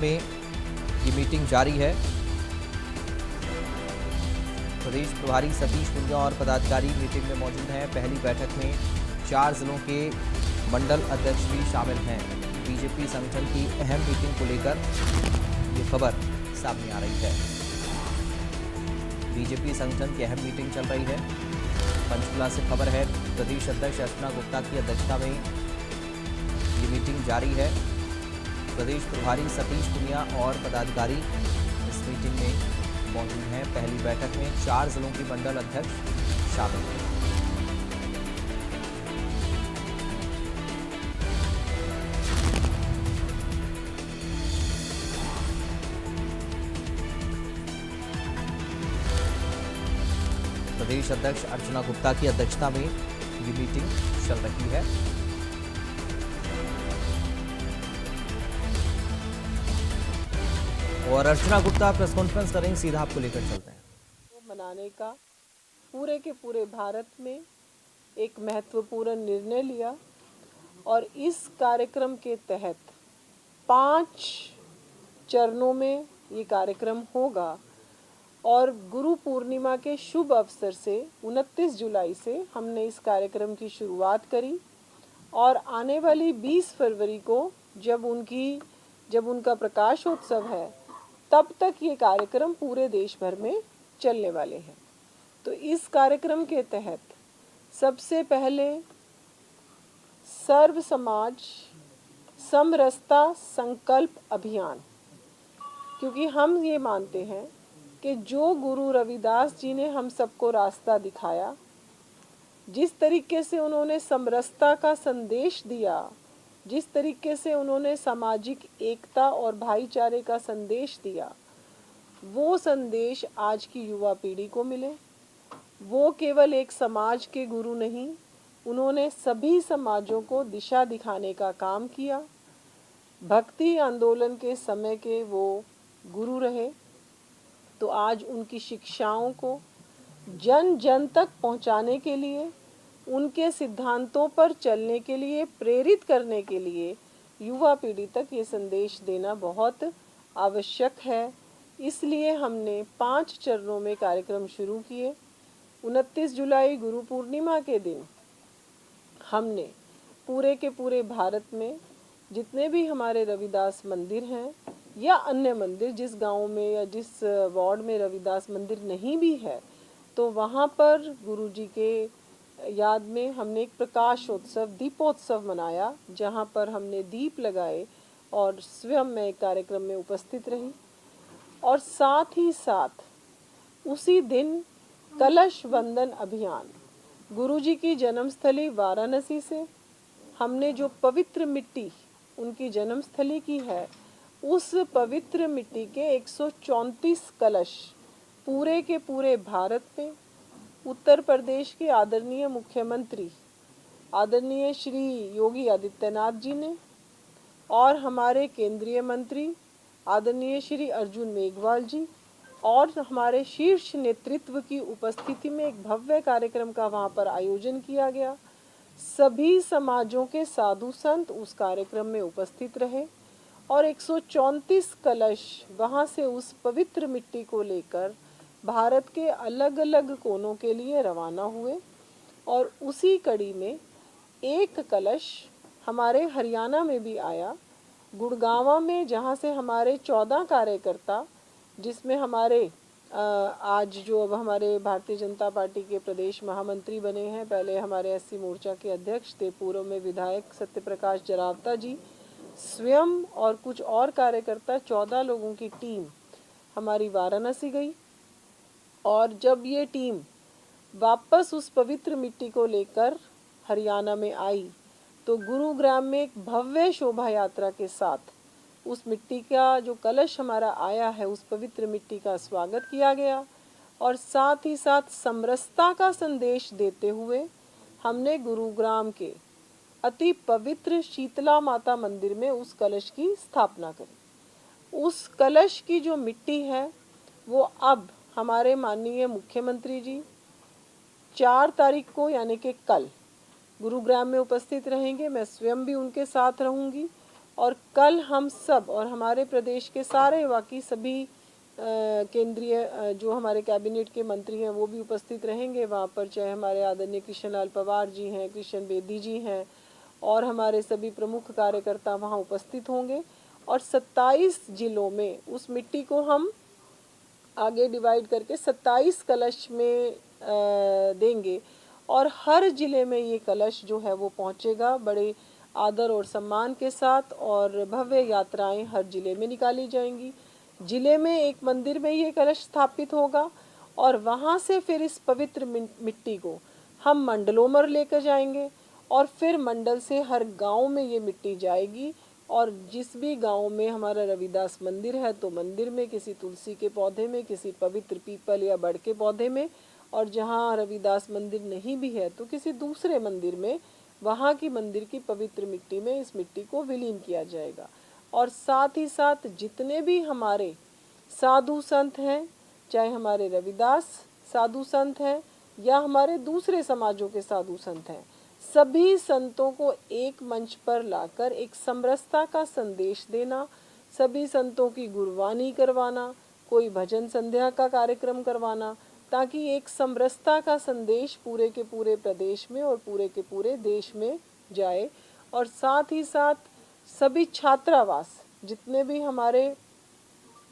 में ये मीटिंग जारी है। प्रदेश प्रभारी सतीश पुनिया और पदाधिकारी मीटिंग में मौजूद हैं। पहली बैठक में 4 जिलों के मंडल अध्यक्ष भी शामिल हैं। बीजेपी संगठन की अहम मीटिंग को लेकर ये खबर सामने आ रही है। बीजेपी संगठन की अहम मीटिंग चल रही है। पंचकुला से खबर है। प्रदेश अध्यक्ष अर्चना गुप्ता की अध्यक्षता में ये मीटिंग जारी है। प्रदेश प्रभारी सतीश पुनिया और पदाधिकारी इस मीटिंग में मौजूद हैं। पहली बैठक में 4 जिलों के मंडल अध्यक्ष शामिल हैं। प्रदेश अध्यक्ष अर्चना गुप्ता की अध्यक्षता में ये मीटिंग चल रही है। और अर्चना गुप्ता प्रेस कॉन्फ्रेंस करेंगे, सीधा आपको लेकर चलते हैं। मनाने का पूरे के पूरे भारत में एक महत्वपूर्ण निर्णय लिया और इस कार्यक्रम के तहत 5 चरणों में ये कार्यक्रम होगा और गुरु पूर्णिमा के शुभ अवसर से 29 जुलाई से हमने इस कार्यक्रम की शुरुआत करी और आने वाली 20 फरवरी को जब उनका प्रकाशोत्सव है तब तक ये कार्यक्रम पूरे देश भर में चलने वाले हैं। तो इस कार्यक्रम के तहत सबसे पहले सर्व समाज समरसता संकल्प अभियान, क्योंकि हम ये मानते हैं कि जो गुरु रविदास जी ने हम सबको रास्ता दिखाया, जिस तरीके से उन्होंने समरसता का संदेश दिया, जिस तरीके से उन्होंने सामाजिक एकता और भाईचारे का संदेश दिया, वो संदेश आज की युवा पीढ़ी को मिले। वो केवल एक समाज के गुरु नहीं, उन्होंने सभी समाजों को दिशा दिखाने का काम किया। भक्ति आंदोलन के समय के वो गुरु रहे। तो आज उनकी शिक्षाओं को जन जन तक पहुंचाने के लिए, उनके सिद्धांतों पर चलने के लिए, प्रेरित करने के लिए युवा पीढ़ी तक ये संदेश देना बहुत आवश्यक है। इसलिए हमने 5 चरणों में कार्यक्रम शुरू किए। 29 जुलाई गुरु पूर्णिमा के दिन हमने पूरे के पूरे भारत में जितने भी हमारे रविदास मंदिर हैं या अन्य मंदिर, जिस गांव में या जिस वार्ड में रविदास मंदिर नहीं भी है, तो वहाँ पर गुरुजी के याद में हमने एक प्रकाशोत्सव, दीपोत्सव मनाया, जहाँ पर हमने दीप लगाए और स्वयं मैं कार्यक्रम में उपस्थित रही। और साथ ही साथ उसी दिन कलश वंदन अभियान, गुरुजी की जन्मस्थली वाराणसी से हमने जो पवित्र मिट्टी उनकी जन्मस्थली की है, उस पवित्र मिट्टी के 134 कलश पूरे के पूरे भारत में उत्तर प्रदेश के आदरणीय मुख्यमंत्री आदरणीय श्री योगी आदित्यनाथ जी ने और हमारे केंद्रीय मंत्री आदरणीय श्री अर्जुन मेघवाल जी और हमारे शीर्ष नेतृत्व की उपस्थिति में एक भव्य कार्यक्रम का वहाँ पर आयोजन किया गया। सभी समाजों के साधु संत उस कार्यक्रम में उपस्थित रहे और 134 कलश वहाँ से उस पवित्र मिट्टी को लेकर भारत के अलग अलग कोनों के लिए रवाना हुए। और उसी कड़ी में एक कलश हमारे हरियाणा में भी आया, गुड़गांवा में, जहाँ से हमारे 14 कार्यकर्ता, जिसमें हमारे आज जो अब हमारे भारतीय जनता पार्टी के प्रदेश महामंत्री बने हैं, पहले हमारे एससी मोर्चा के अध्यक्ष थे, पूर्व में विधायक सत्यप्रकाश जरावता जी, स्वयं और कुछ और कार्यकर्ता, 14 लोगों की टीम हमारी वाराणसी गई। और जब ये टीम वापस उस पवित्र मिट्टी को लेकर हरियाणा में आई, तो गुरुग्राम में एक भव्य शोभा यात्रा के साथ उस मिट्टी का जो कलश हमारा आया है, उस पवित्र मिट्टी का स्वागत किया गया। और साथ ही साथ समरसता का संदेश देते हुए हमने गुरुग्राम के अति पवित्र शीतला माता मंदिर में उस कलश की स्थापना करी। उस कलश की जो मिट्टी है वो अब हमारे माननीय मुख्यमंत्री जी 4 तारीख को यानी कि कल गुरुग्राम में उपस्थित रहेंगे। मैं स्वयं भी उनके साथ रहूंगी और कल हम सब और हमारे प्रदेश के सारे बाकी सभी केंद्रीय जो हमारे कैबिनेट के मंत्री हैं वो भी उपस्थित रहेंगे वहाँ पर, चाहे हमारे आदरणीय कृष्ण लाल पवार जी हैं, कृष्ण बेदी जी हैं और हमारे सभी प्रमुख कार्यकर्ता वहाँ उपस्थित होंगे। और 27 जिलों में उस मिट्टी को हम आगे डिवाइड करके 27 कलश में देंगे और हर जिले में ये कलश जो है वो पहुँचेगा बड़े आदर और सम्मान के साथ, और भव्य यात्राएं हर जिले में निकाली जाएंगी। जिले में एक मंदिर में ये कलश स्थापित होगा और वहाँ से फिर इस पवित्र मिट्टी को हम मंडलों में लेकर जाएंगे और फिर मंडल से हर गांव में ये मिट्टी जाएगी। और जिस भी गांव में हमारा रविदास मंदिर है तो मंदिर में किसी तुलसी के पौधे में, किसी पवित्र पीपल या बड़ के पौधे में, और जहाँ रविदास मंदिर नहीं भी है तो किसी दूसरे मंदिर में, वहाँ की मंदिर की पवित्र मिट्टी में इस मिट्टी को विलीन किया जाएगा। और साथ ही साथ जितने भी हमारे साधु संत हैं, चाहे हमारे रविदास साधु संत हैं या हमारे दूसरे समाजों के साधु संत हैं, सभी संतों को एक मंच पर लाकर एक समरसता का संदेश देना, सभी संतों की गुरबानी करवाना, कोई भजन संध्या का कार्यक्रम करवाना, ताकि एक समरसता का संदेश पूरे के पूरे प्रदेश में और पूरे के पूरे देश में जाए। और साथ ही साथ सभी छात्रावास, जितने भी हमारे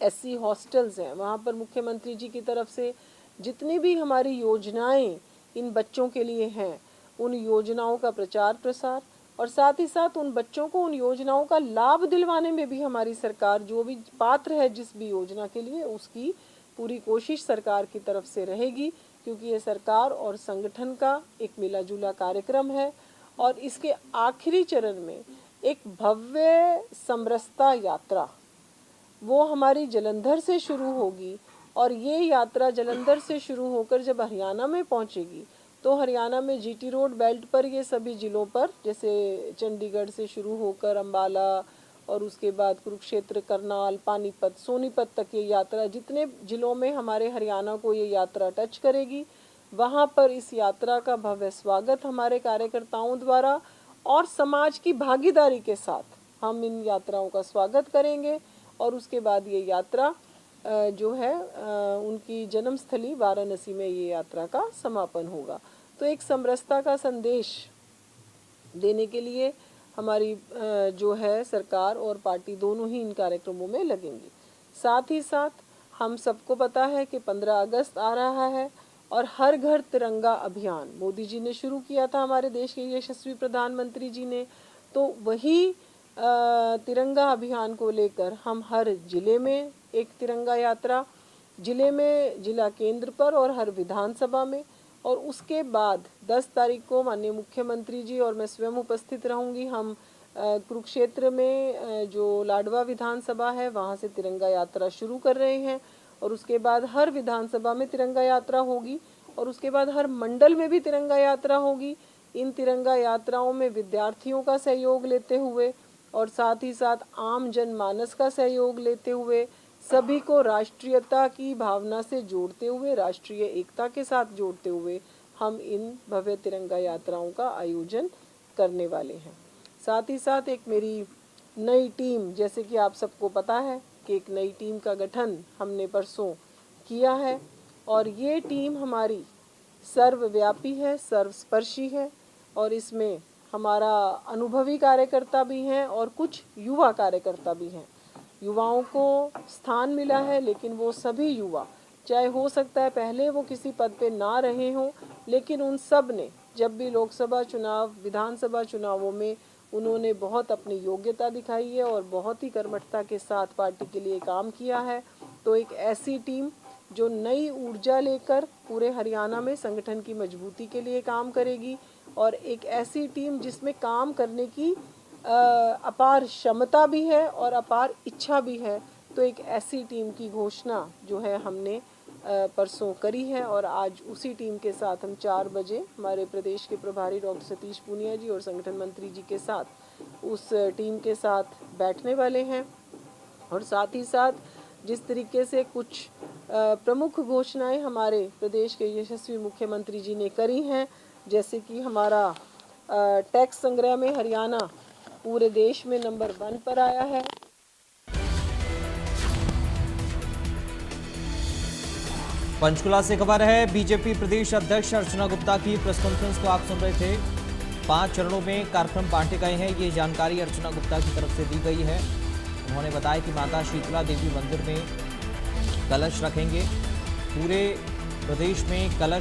एससी हॉस्टल्स हैं, वहाँ पर मुख्यमंत्री जी की तरफ से जितनी भी हमारी योजनाएं इन बच्चों के लिए हैं, उन योजनाओं का प्रचार प्रसार, और साथ ही साथ उन बच्चों को उन योजनाओं का लाभ दिलवाने में भी हमारी सरकार, जो भी पात्र है जिस भी योजना के लिए, उसकी पूरी कोशिश सरकार की तरफ से रहेगी, क्योंकि ये सरकार और संगठन का एक मिला जुला कार्यक्रम है। और इसके आखिरी चरण में एक भव्य समरसता यात्रा वो हमारी जलंधर से शुरू होगी, और ये यात्रा जलंधर से शुरू होकर जब हरियाणा में पहुंचेगी तो हरियाणा में जीटी रोड बेल्ट पर ये सभी जिलों पर, जैसे चंडीगढ़ से शुरू होकर अंबाला और उसके बाद कुरुक्षेत्र, करनाल, पानीपत, सोनीपत तक ये यात्रा, जितने जिलों में हमारे हरियाणा को ये यात्रा टच करेगी, वहाँ पर इस यात्रा का भव्य स्वागत हमारे कार्यकर्ताओं द्वारा और समाज की भागीदारी के साथ हम इन यात्राओं का स्वागत करेंगे। और उसके बाद ये यात्रा जो है उनकी जन्मस्थली वाराणसी में ये यात्रा का समापन होगा। तो एक समरसता का संदेश देने के लिए हमारी जो है सरकार और पार्टी दोनों ही इन कार्यक्रमों में लगेंगी। साथ ही साथ हम सबको पता है कि 15 अगस्त आ रहा है और हर घर तिरंगा अभियान मोदी जी ने शुरू किया था, हमारे देश के यशस्वी प्रधानमंत्री जी ने। तो वही तिरंगा अभियान को लेकर हम हर जिले में एक तिरंगा यात्रा, जिले में, जिला केंद्र पर और हर विधानसभा में, और उसके बाद 10 तारीख को माननीय मुख्यमंत्री जी और मैं स्वयं उपस्थित रहूंगी। हम कुरुक्षेत्र में जो लाडवा विधानसभा है वहाँ से तिरंगा यात्रा शुरू कर रहे हैं, और उसके बाद हर विधानसभा में तिरंगा यात्रा होगी, और उसके बाद हर मंडल में भी तिरंगा यात्रा होगी। इन तिरंगा यात्राओं में विद्यार्थियों का सहयोग लेते हुए और साथ ही साथ आम जनमानस का सहयोग लेते हुए, सभी को राष्ट्रीयता की भावना से जोड़ते हुए, राष्ट्रीय एकता के साथ जोड़ते हुए हम इन भव्य तिरंगा यात्राओं का आयोजन करने वाले हैं। साथ ही साथ एक मेरी नई टीम, जैसे कि आप सबको पता है कि एक नई टीम का गठन हमने परसों किया है, और ये टीम हमारी सर्वव्यापी है, सर्वस्पर्शी है, और इसमें हमारा अनुभवी कार्यकर्ता भी हैं और कुछ युवा कार्यकर्ता भी हैं। युवाओं को स्थान मिला है, लेकिन वो सभी युवा, चाहे हो सकता है पहले वो किसी पद पे ना रहे हों, लेकिन उन सब ने जब भी लोकसभा चुनाव, विधानसभा चुनावों में उन्होंने बहुत अपनी योग्यता दिखाई है और बहुत ही कर्मठता के साथ पार्टी के लिए काम किया है। तो एक ऐसी टीम जो नई ऊर्जा लेकर पूरे हरियाणा में संगठन की मजबूती के लिए काम करेगी, और एक ऐसी टीम जिसमें काम करने की अपार क्षमता भी है और अपार इच्छा भी है। तो एक ऐसी टीम की घोषणा जो है हमने परसों करी है, और आज उसी टीम के साथ हम 4 बजे हमारे प्रदेश के प्रभारी डॉक्टर सतीश पूनिया जी और संगठन मंत्री जी के साथ उस टीम के साथ बैठने वाले हैं। और साथ ही साथ जिस तरीके से कुछ प्रमुख घोषणाएं हमारे प्रदेश के यशस्वी मुख्यमंत्री जी ने करी हैं, जैसे कि हमारा टैक्स संग्रह में हरियाणा पूरे देश में नंबर 1 पर आया है। पंचकुला से खबर है, बीजेपी प्रदेश अध्यक्ष अर्चना गुप्ता की प्रेस कॉन्फ्रेंस को आप सुन रहे थे। 5 चरणों में कार्यक्रम बांटे गए हैं, ये जानकारी अर्चना गुप्ता की तरफ से दी गई है। उन्होंने बताया कि माता शीतला देवी मंदिर में कलश रखेंगे, पूरे प्रदेश में कलश